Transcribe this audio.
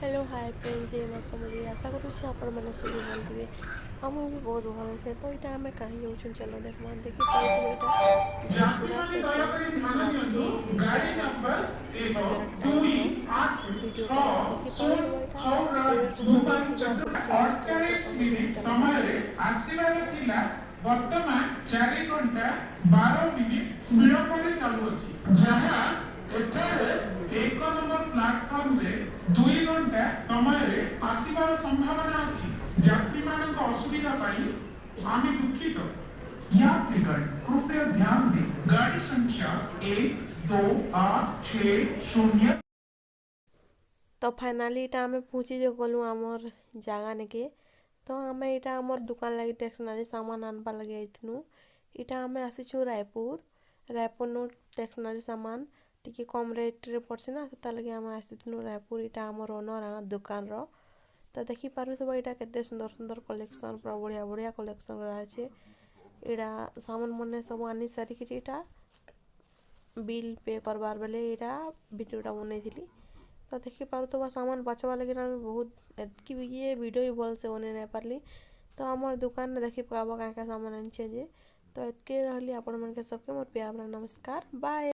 Hello hi friends ये मैं समझी आशा करूँ आपण मैंने सभी भल थे आम भी बहुत भल से तो यहाँ आम कहीं जाऊँ चलो देखमा देखिपे यहाँ झरसुड़ा स्टेशन राति 11 बजर टाइम वीडियोटा देखिपे यहाँ रेलवे स्टेशन इंतजार कर ट्रेन तो कहीं जीव चलो देखमा। वर्तमान 4 घंटा 12 मिनिट विलंब चालू जहाँ एठारे 1 नंबर प्लाटफर्म रे 2 घंटा समय आसबार संभावना अच्छी यात्री मान असुविधा आम दुखित। यात्रीगण कृपया ध्यान दें गाड़ी संख्या 1 2 8 6 0। तो फाइनाली यहाँ आम पहुँची जो गलु आमर जगह नेके तो आम यहाँ आमर दुकान लगे टेक्सनारी सामान आनवा लगे आइनु। यहाँ आम आसीचु रायपुर नु टेक्सनारी सामान टी कम रेट रे पड़सी ना से लगे आम आसीनु रायपुर। यहाँ आमर ओनर दुकान रो तो देखी पारुथबा यहाँ केते सुंदर सुंदर कलेक्शन पूरा बढ़िया बढ़िया कलेक्शन रहा यहाँ सामान मन सब आनी सारिक यहाँ बिल पे करवार बेले यहाँ वीडियोटा बनई तो देखी पारुथबा सामान बाछवा लगे बहुत एतकी ये वीडियो भी भल से बन नहीं पारली। तो आम दुकान में देखी पाब क्या क्या सामान आनी जे तो एतके रही आपण मन के सबके मोर प्यार नमस्कार बाय।